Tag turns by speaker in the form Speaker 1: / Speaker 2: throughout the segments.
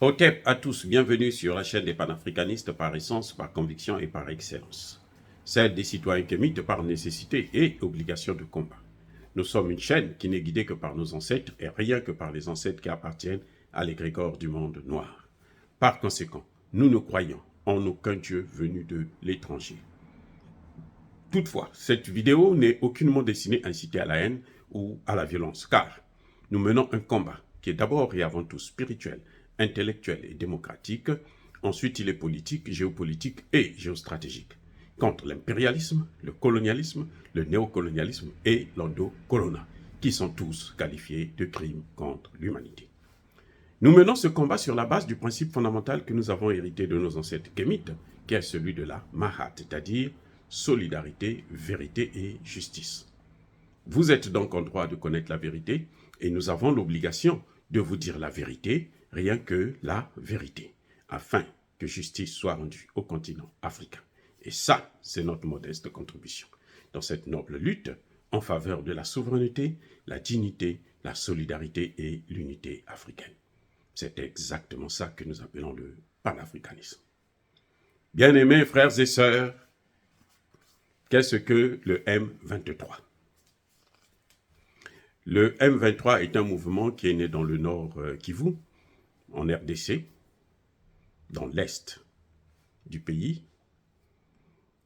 Speaker 1: Ok à tous, bienvenue sur la chaîne des panafricanistes par essence, par conviction et par excellence. Celle des citoyens kémites par nécessité et obligation de combat. Nous sommes une chaîne qui n'est guidée que par nos ancêtres et rien que par les ancêtres qui appartiennent à l'égrégore du monde noir. Par conséquent, nous ne croyons en aucun Dieu venu de l'étranger. Toutefois, cette vidéo n'est aucunement destinée à inciter à la haine ou à la violence, car nous menons un combat qui est d'abord et avant tout spirituel, intellectuel et démocratique. Ensuite, il est politique, géopolitique et géostratégique, contre l'impérialisme, le colonialisme, le néocolonialisme et l'endocolona, qui sont tous qualifiés de crimes contre l'humanité. Nous menons ce combat sur la base du principe fondamental que nous avons hérité de nos ancêtres kémites, qui est celui de la Mahat, c'est-à-dire solidarité, vérité et justice. Vous êtes donc en droit de connaître la vérité et nous avons l'obligation de vous dire la vérité, rien que la vérité, afin que justice soit rendue au continent africain. Et ça, c'est notre modeste contribution dans cette noble lutte en faveur de la souveraineté, la dignité, la solidarité et l'unité africaine. C'est exactement ça que nous appelons le panafricanisme. Bien-aimés frères et sœurs, qu'est-ce que le M23? Le M23 est un mouvement qui est né dans le nord Kivu, en RDC, dans l'est du pays.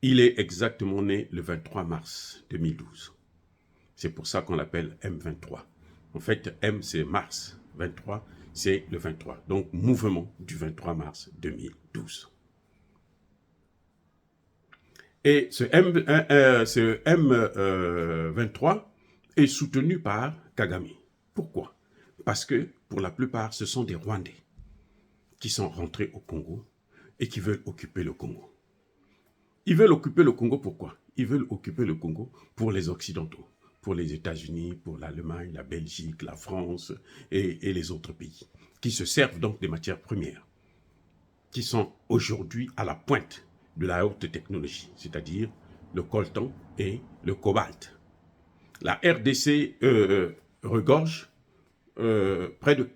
Speaker 1: Il est exactement né le 23 mars 2012. C'est pour ça qu'on l'appelle M23. En fait, M c'est mars, 23 c'est le 23. Donc, mouvement du 23 mars 2012. Et ce M23 est soutenu par Kagame. Pourquoi? Parce que, pour la plupart, ce sont des Rwandais qui sont rentrés au Congo et qui veulent occuper le Congo. Ils veulent occuper le Congo pourquoi? Ils veulent occuper le Congo pour les Occidentaux, pour les États-Unis, pour l'Allemagne, la Belgique, la France et les autres pays, qui se servent donc des matières premières, qui sont aujourd'hui à la pointe de la haute technologie, c'est-à-dire le coltan et le cobalt. La RDC regorge près de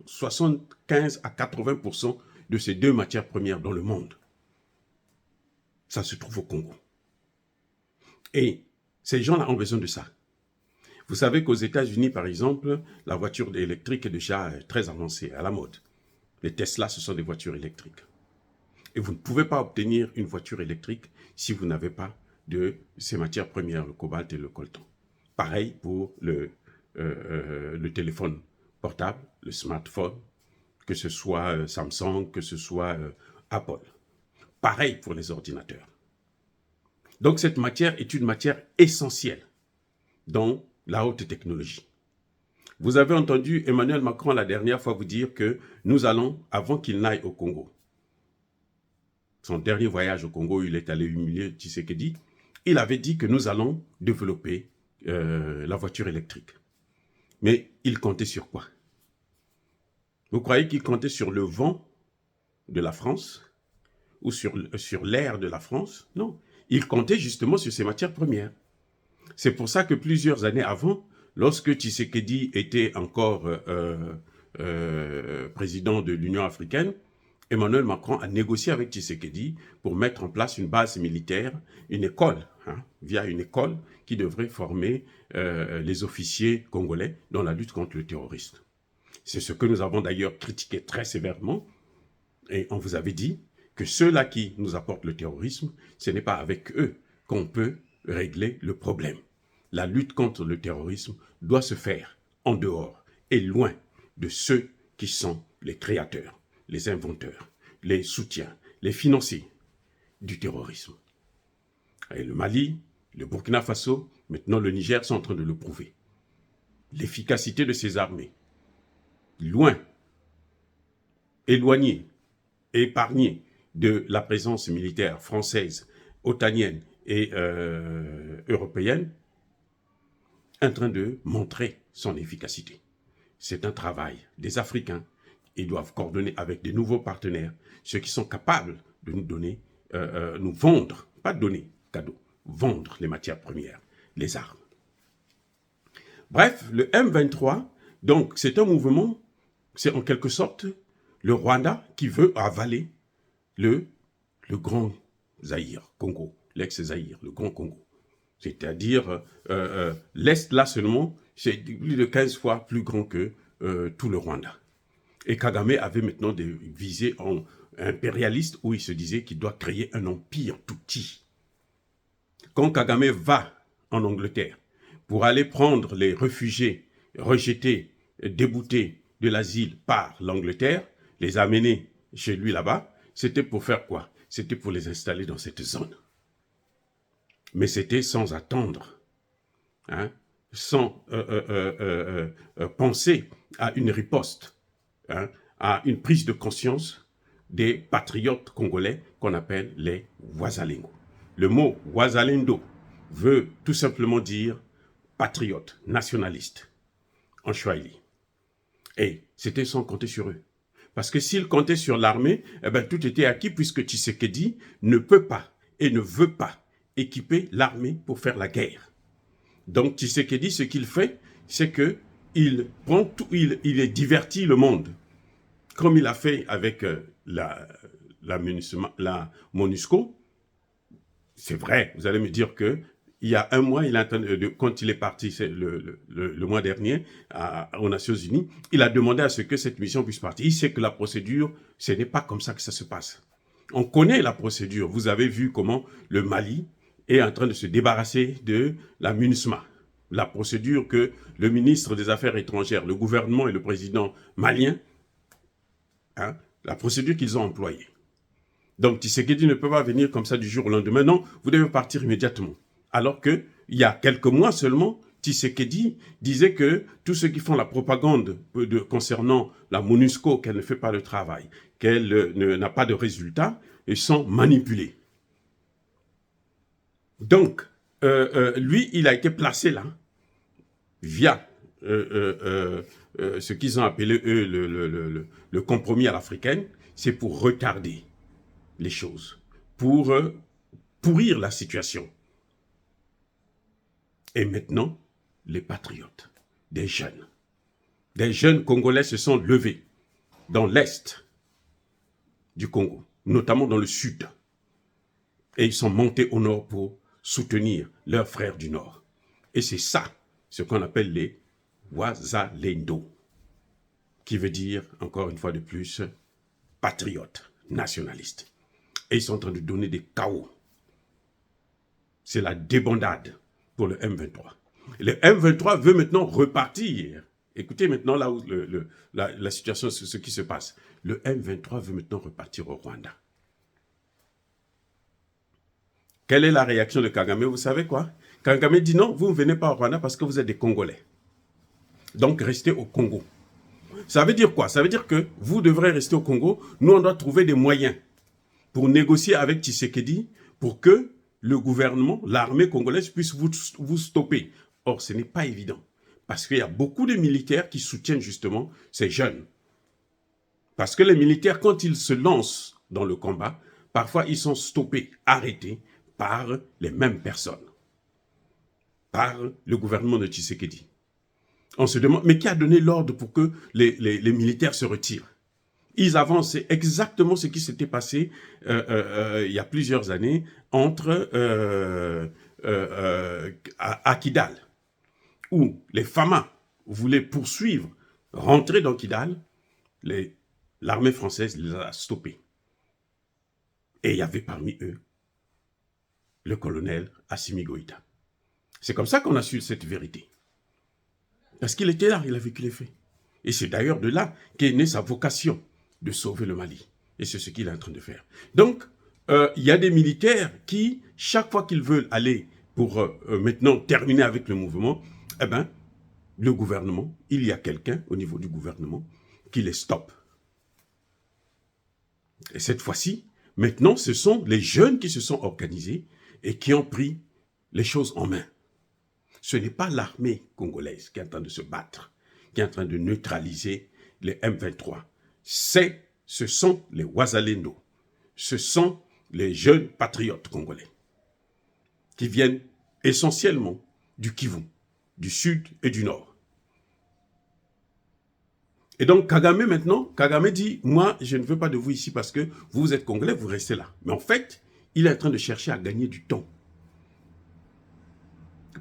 Speaker 1: 75 à 80% de ces deux matières premières dans le monde. Ça se trouve au Congo. Et ces gens-là ont besoin de ça. Vous savez qu'aux États-Unis, par exemple, la voiture électrique est déjà très avancée, à la mode. Les Tesla, ce sont des voitures électriques. Et vous ne pouvez pas obtenir une voiture électrique si vous n'avez pas de ces matières premières, le cobalt et le coltan. Pareil pour le téléphone portable, le smartphone, que ce soit Samsung, que ce soit Apple. Pareil pour les ordinateurs. Donc cette matière est une matière essentielle dans la haute technologie. Vous avez entendu Emmanuel Macron la dernière fois vous dire que nous allons, avant qu'il n'aille au Congo, son dernier voyage au Congo, il est allé humilier Tshisekedi, il avait dit que nous allons développer la voiture électrique. Mais il comptait sur quoi? Vous croyez qu'il comptait sur le vent de la France ou sur l'air de la France? Non, il comptait justement sur ces matières premières. C'est pour ça que plusieurs années avant, lorsque Tshisekedi était encore président de l'Union africaine, Emmanuel Macron a négocié avec Tshisekedi pour mettre en place une base militaire, une école, via une école qui devrait former les officiers congolais dans la lutte contre le terrorisme. C'est ce que nous avons d'ailleurs critiqué très sévèrement, et on vous avait dit que ceux-là qui nous apportent le terrorisme, ce n'est pas avec eux qu'on peut régler le problème. La lutte contre le terrorisme doit se faire en dehors et loin de ceux qui sont les créateurs, les inventeurs, les soutiens, les financiers du terrorisme. Et le Mali, le Burkina Faso, maintenant le Niger sont en train de le prouver. L'efficacité de ces armées, loin, éloignée, épargnée de la présence militaire française, otanienne et européenne, en train de montrer son efficacité. C'est un travail des Africains. Ils doivent coordonner avec des nouveaux partenaires, ceux qui sont capables de nous donner, nous vendre, pas donner, cadeau, vendre les matières premières, les armes. Bref, le M23, donc c'est un mouvement, c'est en quelque sorte le Rwanda qui veut avaler le grand Zaïre, Congo, l'ex-Zaïre, le grand Congo. C'est-à-dire, l'Est, là seulement, c'est plus de 15 fois plus grand que tout le Rwanda. Et Kagame avait maintenant des visées impérialistes où il se disait qu'il doit créer un empire tout petit. Quand Kagame va en Angleterre pour aller prendre les réfugiés rejetés, déboutés de l'asile par l'Angleterre, les amener chez lui là-bas, c'était pour faire quoi? C'était pour les installer dans cette zone. Mais c'était sans attendre, hein, sans penser à une riposte, hein, à une prise de conscience des patriotes congolais qu'on appelle les Wazalendo. Le mot Wazalendo veut tout simplement dire patriote, nationaliste, en Swahili. Et c'était sans compter sur eux. Parce que s'ils comptaient sur l'armée, eh ben, tout était acquis puisque Tshisekedi ne peut pas et ne veut pas équiper l'armée pour faire la guerre. Donc Tshisekedi, ce qu'il fait, c'est qu'il prend tout, il divertit le monde. Comme il a fait avec la MONUSCO. C'est vrai, vous allez me dire que il y a un mois, quand il est parti le mois dernier aux Nations Unies, il a demandé à ce que cette mission puisse partir. Il sait que la procédure, ce n'est pas comme ça que ça se passe. On connaît la procédure. Vous avez vu comment le Mali est en train de se débarrasser de la MINUSMA. La procédure que le ministre des Affaires étrangères, le gouvernement et le président malien, hein, la procédure qu'ils ont employée. Donc Tshisekedi ne peut pas venir comme ça du jour au lendemain. Non, vous devez partir immédiatement. Alors qu'il y a quelques mois seulement, Tshisekedi disait que tous ceux qui font la propagande concernant la MONUSCO, qu'elle ne fait pas le travail, qu'elle n'a pas de résultats, ils sont manipulés. Donc, lui, il a été placé là, via ce qu'ils ont appelé, eux, le compromis à l'africaine, c'est pour retarder les choses, pour pourrir la situation. Et maintenant, les patriotes, des jeunes Congolais se sont levés dans l'Est du Congo, notamment dans le Sud. Et ils sont montés au Nord pour soutenir leurs frères du Nord. Et c'est ça, ce qu'on appelle les Wazalendo, qui veut dire, encore une fois de plus, patriotes, nationalistes. Et ils sont en train de donner des chaos. C'est la débandade pour le M23. Le M23 veut maintenant repartir. Écoutez maintenant là où la situation, ce qui se passe. Le M23 veut maintenant repartir au Rwanda. Quelle est la réaction de Kagame? Vous savez quoi? Kagame dit non, vous ne venez pas au Rwanda parce que vous êtes des Congolais. Donc restez au Congo. Ça veut dire quoi? Ça veut dire que vous devrez rester au Congo. Nous, on doit trouver des moyens pour négocier avec Tshisekedi pour que le gouvernement, l'armée congolaise puisse vous stopper. Or, ce n'est pas évident. Parce qu'il y a beaucoup de militaires qui soutiennent justement ces jeunes. Parce que les militaires, quand ils se lancent dans le combat, parfois ils sont stoppés, arrêtés par les mêmes personnes. Par le gouvernement de Tshisekedi. On se demande, mais qui a donné l'ordre pour que les militaires se retirent? Ils avancent, c'est exactement ce qui s'était passé il y a plusieurs années entre à Kidal, où les Fama voulaient poursuivre, rentrer dans Kidal, l'armée française les a stoppés. Et il y avait parmi eux le colonel Assimi Goïta. C'est comme ça qu'on a su cette vérité. Parce qu'il était là, il a vécu les faits. Et c'est d'ailleurs de là qu'est née sa vocation de sauver le Mali. Et c'est ce qu'il est en train de faire. Donc, il y a des militaires qui, chaque fois qu'ils veulent aller pour maintenant terminer avec le mouvement, eh ben, le gouvernement, il y a quelqu'un au niveau du gouvernement qui les stoppe. Et cette fois-ci, maintenant, ce sont les jeunes qui se sont organisés et qui ont pris les choses en main. Ce n'est pas l'armée congolaise qui est en train de se battre, qui est en train de neutraliser les M23. Ce sont les Wazalendo. Ce sont les jeunes patriotes congolais qui viennent essentiellement du Kivu, du Sud et du Nord. Et donc Kagame maintenant, Kagame dit, moi je ne veux pas de vous ici parce que vous êtes Congolais, vous restez là. Mais en fait, il est en train de chercher à gagner du temps.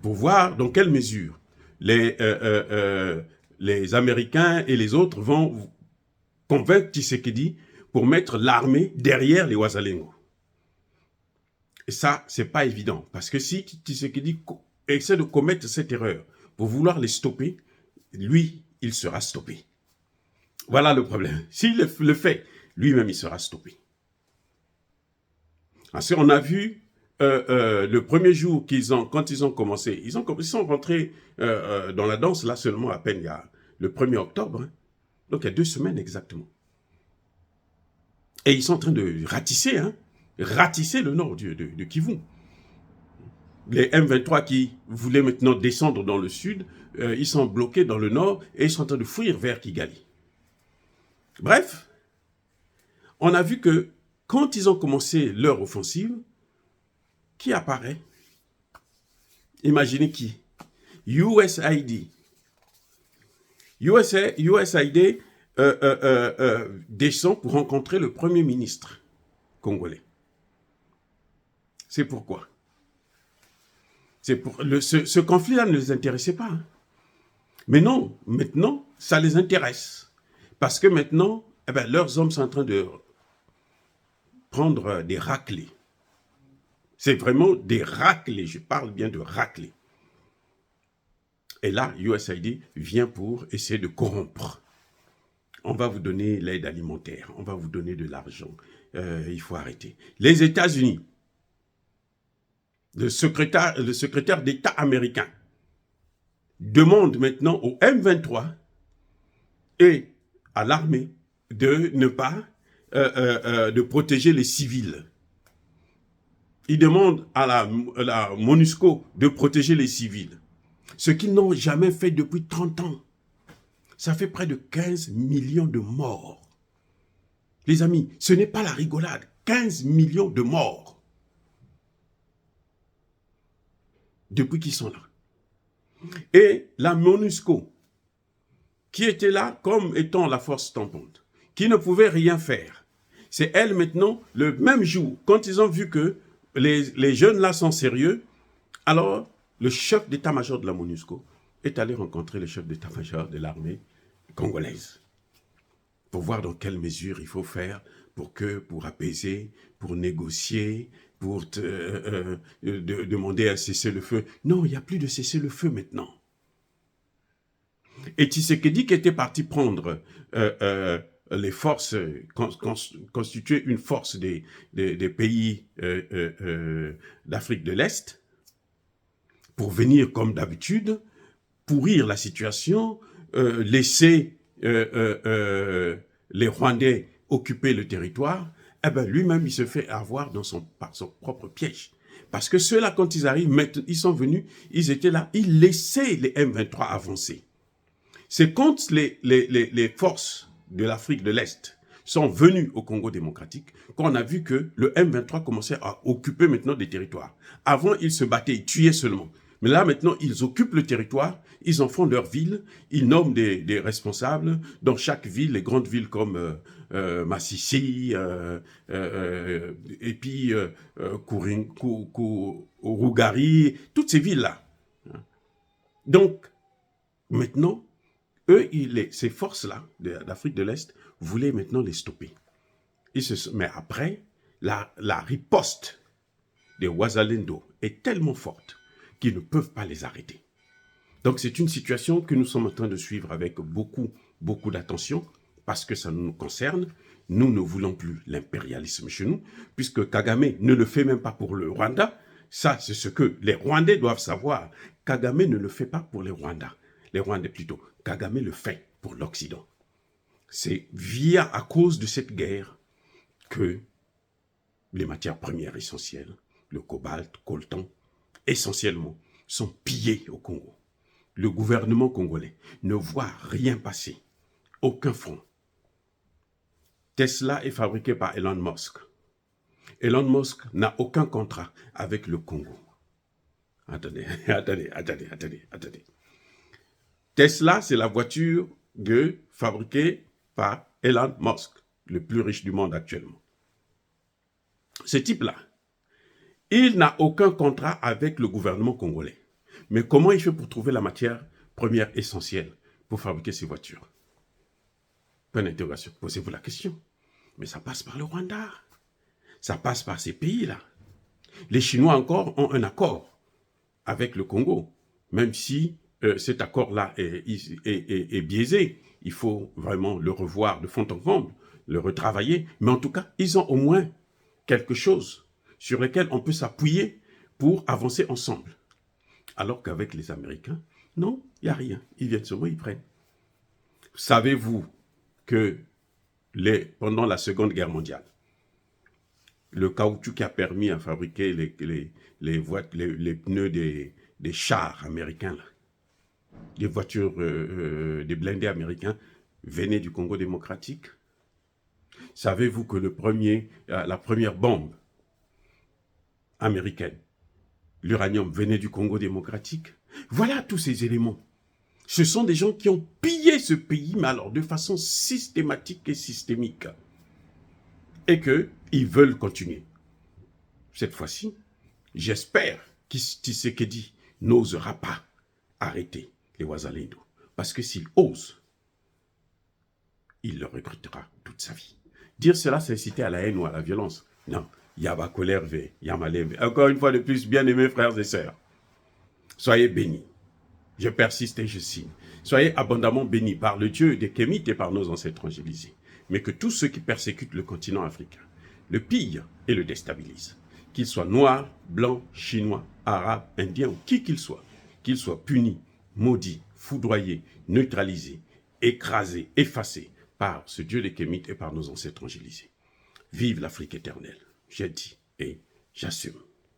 Speaker 1: Pour voir dans quelle mesure les Américains et les autres vont convaincre Tshisekedi pour mettre l'armée derrière les Ouazalengos. Et ça, c'est pas évident. Parce que si Tshisekedi essaie de commettre cette erreur pour vouloir les stopper, lui, il sera stoppé. Voilà le problème. S'il le fait, lui-même, il sera stoppé. Ensuite, on a vu le premier jour quand ils ont commencé, ils sont rentrés dans la danse là seulement à peine il y a le 1er octobre. Hein. Donc il y a 2 semaines exactement. Et ils sont en train de ratisser le nord de Kivu. Les M23 qui voulaient maintenant descendre dans le sud, ils sont bloqués dans le nord et ils sont en train de fuir vers Kigali. Bref, on a vu que quand ils ont commencé leur offensive, qui apparaît? Imaginez qui? USAID. USAID descend pour rencontrer le Premier ministre congolais. C'est pourquoi? Ce conflit-là ne les intéressait pas. Hein. Mais non, maintenant, ça les intéresse. Parce que maintenant, leurs hommes sont en train de prendre des raclés. C'est vraiment des raclés, je parle bien de raclés. Et là, USAID vient pour essayer de corrompre. On va vous donner l'aide alimentaire, on va vous donner de l'argent. Il faut arrêter. Les États-Unis, le secrétaire d'État américain, demande maintenant au M23 et à l'armée de ne pas de protéger les civils. Il demande à la MONUSCO de protéger les civils. Ce qu'ils n'ont jamais fait depuis 30 ans. Ça fait près de 15 millions de morts. Les amis, ce n'est pas la rigolade. 15 millions de morts. Depuis qu'ils sont là. Et la MONUSCO, qui était là comme étant la force tampante, qui ne pouvait rien faire. C'est elle maintenant, le même jour, quand ils ont vu que les jeunes là sont sérieux, alors le chef d'état-major de la MONUSCO est allé rencontrer le chef d'état-major de l'armée congolaise pour voir dans quelle mesure il faut faire pour apaiser, pour négocier, pour demander un cessez-le-feu. Non, il n'y a plus de cessez-le-feu maintenant. Et Tshisekedi qui était parti prendre les forces, constituer une force des pays d'Afrique de l'Est, pour venir comme d'habitude, pourrir la situation, laisser les Rwandais occuper le territoire, lui-même il se fait avoir par son propre piège. Parce que ceux-là, quand ils arrivent, ils sont venus, ils étaient là, ils laissaient les M23 avancer. C'est quand les forces de l'Afrique de l'Est sont venues au Congo démocratique qu'on a vu que le M23 commençait à occuper maintenant des territoires. Avant, ils se battaient, ils tuaient seulement. Mais là, maintenant, ils occupent le territoire, ils en font leur ville, ils nomment des responsables dans chaque ville, les grandes villes comme Massissi, et puis Rugari, toutes ces villes-là. Donc, maintenant, eux, ces forces-là d'Afrique de l'Est voulaient maintenant les stopper. Mais après, la riposte des Ouazalendo est tellement forte qu'ils ne peuvent pas les arrêter. Donc c'est une situation que nous sommes en train de suivre avec beaucoup, beaucoup d'attention parce que ça nous concerne. Nous ne voulons plus l'impérialisme chez nous, puisque Kagame ne le fait même pas pour le Rwanda. Ça, c'est ce que les Rwandais doivent savoir. Kagame ne le fait pas pour les Rwandais. Les Rwandais plutôt. Kagame le fait pour l'Occident. C'est à cause de cette guerre que les matières premières essentielles, le cobalt, coltan, essentiellement, sont pillés au Congo. Le gouvernement congolais ne voit rien passer, aucun front. Tesla est fabriqué par Elon Musk. Elon Musk n'a aucun contrat avec le Congo. Attendez. Tesla, c'est la voiture fabriqué par Elon Musk, le plus riche du monde actuellement. Ce type-là, il n'a aucun contrat avec le gouvernement congolais. Mais comment il fait pour trouver la matière première essentielle pour fabriquer ces voitures? Point d'interrogation. Posez-vous la question. Mais ça passe par le Rwanda. Ça passe par ces pays-là. Les Chinois encore ont un accord avec le Congo, même si cet accord-là est biaisé. Il faut vraiment le revoir de fond en comble, le retravailler. Mais en tout cas, ils ont au moins quelque chose sur lequel on peut s'appuyer pour avancer ensemble. Alors qu'avec les Américains, non, il n'y a rien. Ils viennent seulement, ils prennent. Savez-vous que pendant la Seconde Guerre mondiale, le caoutchouc qui a permis à fabriquer les pneus des chars américains, là, des voitures, des blindés américains, venaient du Congo démocratique? Savez-vous que la première bombe américaine, l'uranium, venait du Congo démocratique? Voilà tous ces éléments. Ce sont des gens qui ont pillé ce pays, mais alors de façon systématique et systémique. Et qu'ils veulent continuer. Cette fois-ci, j'espère que Tshisekedi n'osera pas arrêter les Wazalendo. Parce que s'il ose, il le regrettera toute sa vie. Dire cela, c'est inciter à la haine ou à la violence. Non. Yaba colère ve, yamaleve. Encore une fois de plus, bien-aimés frères et sœurs, soyez bénis. Je persiste et je signe. Soyez abondamment bénis par le Dieu des Kémites et par nos ancêtres angélisés. Mais que tous ceux qui persécutent le continent africain le pillent et le déstabilisent. Qu'ils soient noirs, blancs, chinois, arabes, indiens ou qui qu'ils soient punis, maudits, foudroyés, neutralisés, écrasés, effacés par ce Dieu des Kémites et par nos ancêtres angélisés. Vive l'Afrique éternelle. J'ai dit et j'assume.